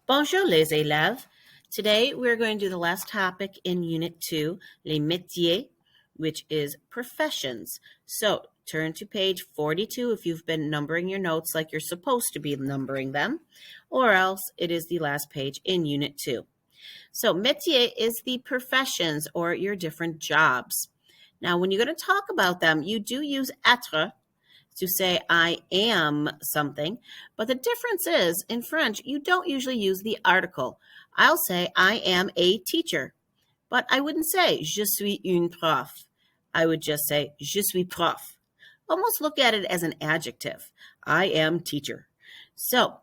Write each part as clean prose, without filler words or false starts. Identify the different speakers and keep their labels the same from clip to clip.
Speaker 1: Bonjour les élèves. Today we're going to do the last topic in Unit 2, les métiers, which is professions. So turn to page 42 if you've been numbering your notes like you're supposed to be numbering them, or else it is the last page in Unit 2. So métier is the professions or your different jobs. Now when you're going to talk about them, you do use être to say I am something, but the difference is in French, you don't usually use the article. I'll say I am a teacher, but I wouldn't say je suis une prof. I would just say je suis prof. Almost look at it as an adjective. I am teacher. So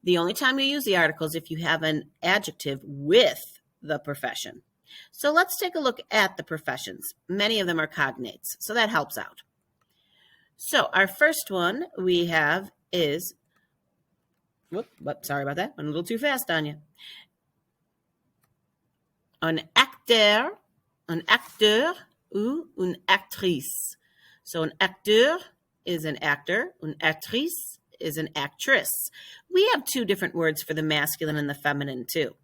Speaker 1: the only time you use the article is if you have an adjective with the profession. So let's take a look at the professions. Many of them are cognates, so that helps out. So our first one we have is, sorry about that, went a little too fast on you. Un acteur ou une actrice. So an acteur is an actor, une actrice is an actress. We have two different words for the masculine and the feminine too.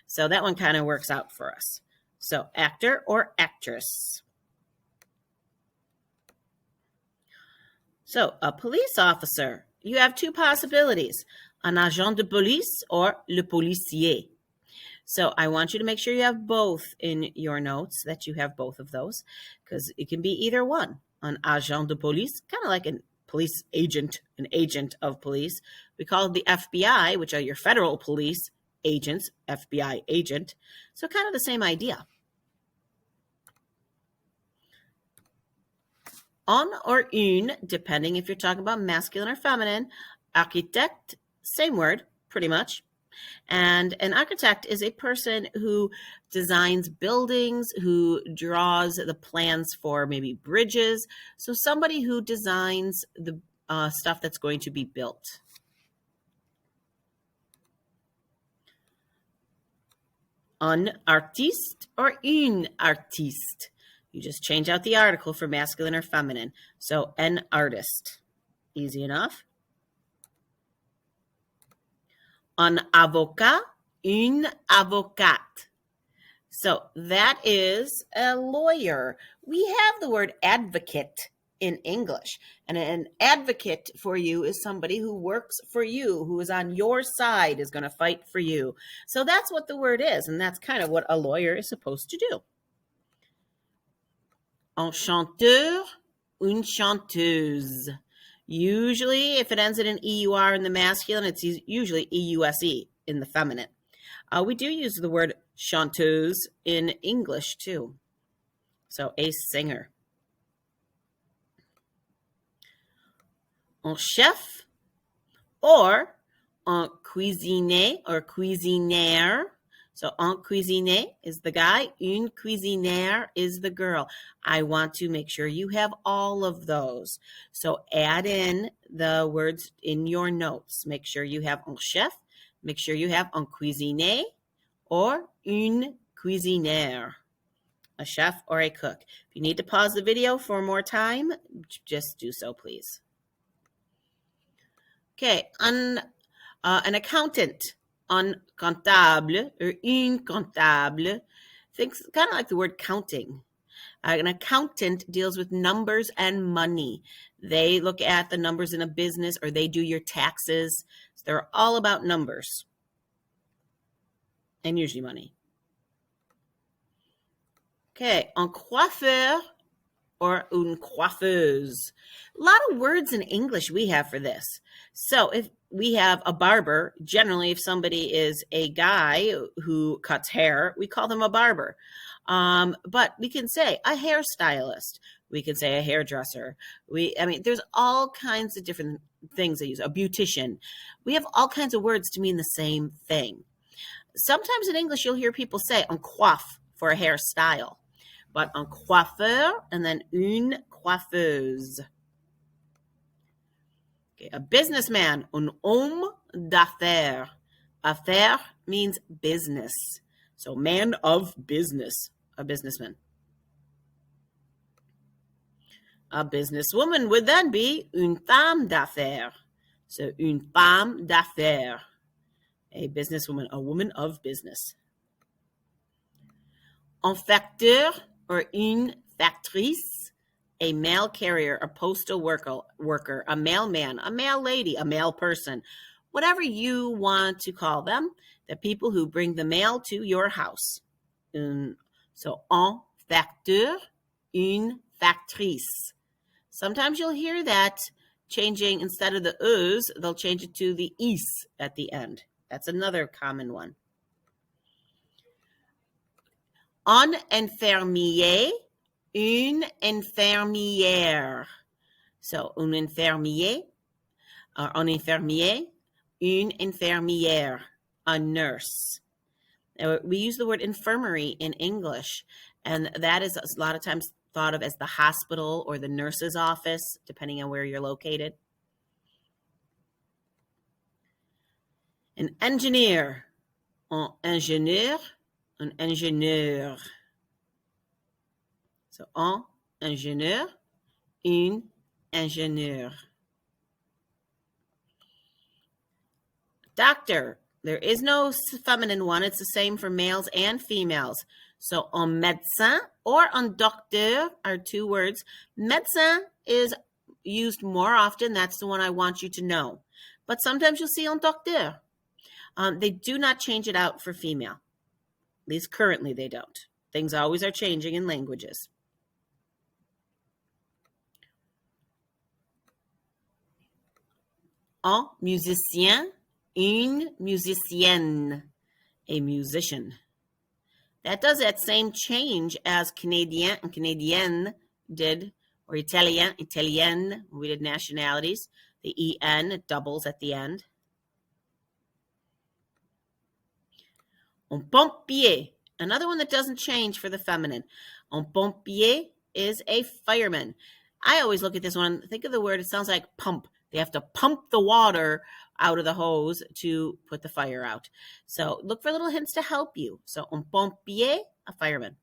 Speaker 1: So that one kind of works out for us. So actor or actress. So a police officer, you have two possibilities, un agent de police or le policier. So I want you to make sure you have both in your notes, that you have both of those, because it can be either one. An agent de police, kind of like a police agent, an agent of police. We call it the FBI, which are your federal police agents, FBI agent. So kind of the same idea. Un or une, depending if you're talking about masculine or feminine. Architect, same word, pretty much. And an architect is a person who designs buildings, who draws the plans for maybe bridges. So somebody who designs the stuff that's going to be built. Un artiste or une artiste. You just change out the article for masculine or feminine. So an artist. Easy enough. Un avocat, une avocate. So that is a lawyer. We have the word advocate in English. And an advocate for you is somebody who works for you, who is on your side, is going to fight for you. So that's what the word is. And that's kind of what a lawyer is supposed to do. Un chanteur, une chanteuse. Usually, if it ends in an EUR in the masculine, it's usually EUSE in the feminine. We do use the word chanteuse in English, too. So, a singer. Un chef or un cuisinier or cuisinière. So un cuisinier is the guy, une cuisinière is the girl. I want to make sure you have all of those. So add in the words in your notes. Make sure you have un chef, make sure you have un cuisinier or une cuisinière, a chef or a cook. If you need to pause the video for more time, just do so, please. Okay, an accountant. Un comptable or une comptable. Think kind of like the word counting. An accountant deals with numbers and money. They look at the numbers in a business, or they do your taxes. So they're all about numbers and usually money. Okay, un coiffeur or une coiffeuse. A lot of words in English we have for this. So if we have a barber, generally if somebody is a guy who cuts hair, we call them a barber. But we can say a hairstylist. We can say a hairdresser. There's all kinds of different things they use. A beautician. We have all kinds of words to mean the same thing. Sometimes in English, you'll hear people say un coiffe for a hairstyle, but un coiffeur and then une coiffeuse. Okay, a businessman, un homme d'affaires. Affaires means business. So man of business, a businessman. A businesswoman would then be une femme d'affaires. So une femme d'affaires. a businesswoman, a woman of business. Un facteur or une factrice, a mail carrier, a postal worker, a mailman, a mail lady, a mail person, whatever you want to call them, the people who bring the mail to your house. So, un facteur, une factrice. Sometimes you'll hear that changing, instead of the e's, they'll change it to the is at the end. That's another common one. Un infirmier, une infirmière. So, un infirmier, or un infirmier, une infirmière, a nurse. We use the word infirmary in English, and that is a lot of times thought of as the hospital or the nurse's office, depending on where you're located. An engineer, un ingénieur, un ingénieur. So, un ingénieur, une ingénieure. Doctor, there is no feminine one. It's the same for males and females. So, un médecin or un docteur are two words. Médecin is used more often. That's the one I want you to know. But sometimes you'll see un docteur. They do not change it out for female. At least currently they don't. Things always are changing in languages. Un musicien, une musicienne, a musician. That does that same change as Canadien and Canadienne did, or Italien, Italienne, we did nationalities. The en, it doubles at the end. Un pompier, another one that doesn't change for the feminine. Un pompier is a fireman. I always look at this one, think of the word, it sounds like pump. They have to pump the water out of the hose to put the fire out. So look for little hints to help you. So un pompier, a fireman.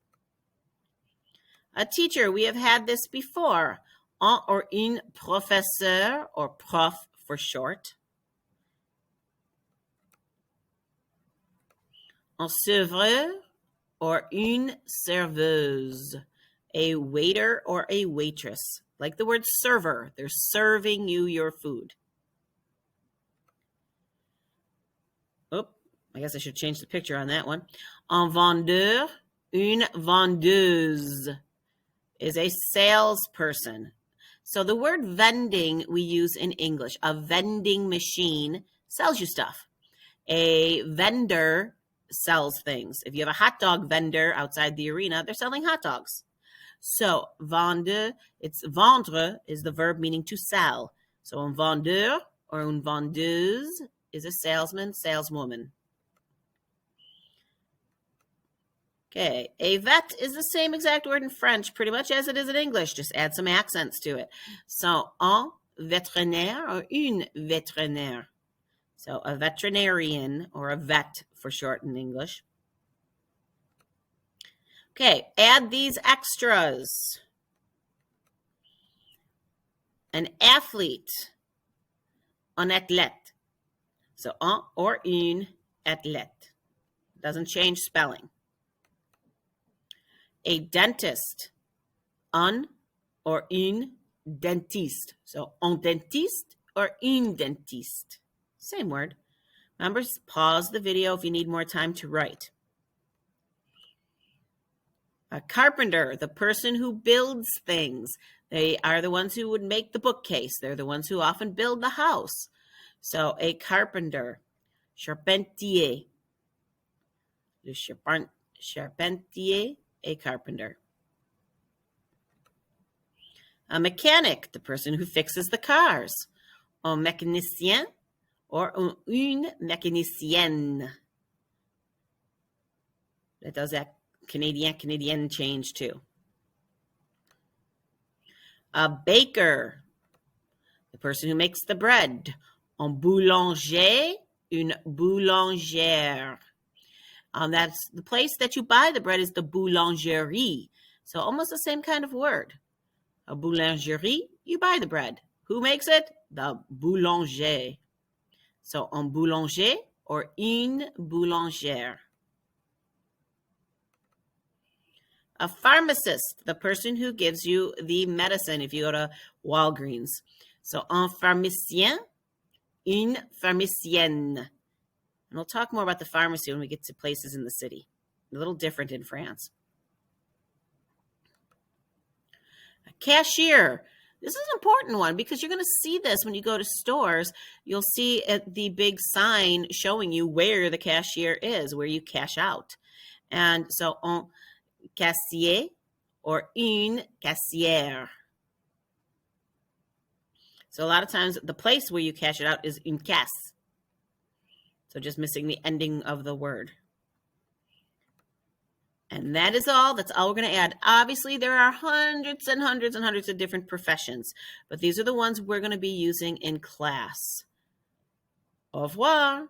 Speaker 1: A teacher, we have had this before. Un or une professeur, or prof for short. Un serveur or une serveuse, a waiter or a waitress. Like the word server, they're serving you your food. Oh, I guess I should change the picture on that one. Un vendeur, une vendeuse is a salesperson. So the word vending we use in English. A vending machine sells you stuff. A vendor sells things. If you have a hot dog vendor outside the arena, they're selling hot dogs. So, vendre, it's vendre is the verb meaning to sell. So, un vendeur or une vendeuse is a salesman, saleswoman. Okay, a vet is the same exact word in French pretty much as it is in English, just add some accents to it. So, un vétérinaire or une vétérinaire. So, a veterinarian or a vet for short in English. Okay, add these extras. An athlete, un athlète. So, un or une athlète. Doesn't change spelling. A dentist, un or une dentiste. So, un dentiste or une dentiste. Same word. Remember, pause the video if you need more time to write. A carpenter, the person who builds things. They are the ones who would make the bookcase. They're the ones who often build the house. So a carpenter, charpentier. Le charpentier, a carpenter. A mechanic, the person who fixes the cars. Un mécanicien or une mécanicienne. That does that Canadian change too. A baker, the person who makes the bread. Un boulanger, une boulangère. That's the place that you buy the bread is the boulangerie. So almost the same kind of word. A boulangerie, you buy the bread. Who makes it? The boulanger. So un boulanger or une boulangère. A pharmacist, the person who gives you the medicine if you go to Walgreens. So, un pharmacien, une pharmacienne. And we'll talk more about the pharmacy when we get to places in the city. A little different in France. A cashier. This is an important one because you're going to see this when you go to stores. You'll see the big sign showing you where the cashier is, where you cash out. And so, un caissier or une caissière. So a lot of times the place where you cash it out is une caisse. So just missing the ending of the word. And that is all. That's all we're going to add. Obviously, there are hundreds and hundreds and hundreds of different professions, but these are the ones we're going to be using in class. Au revoir.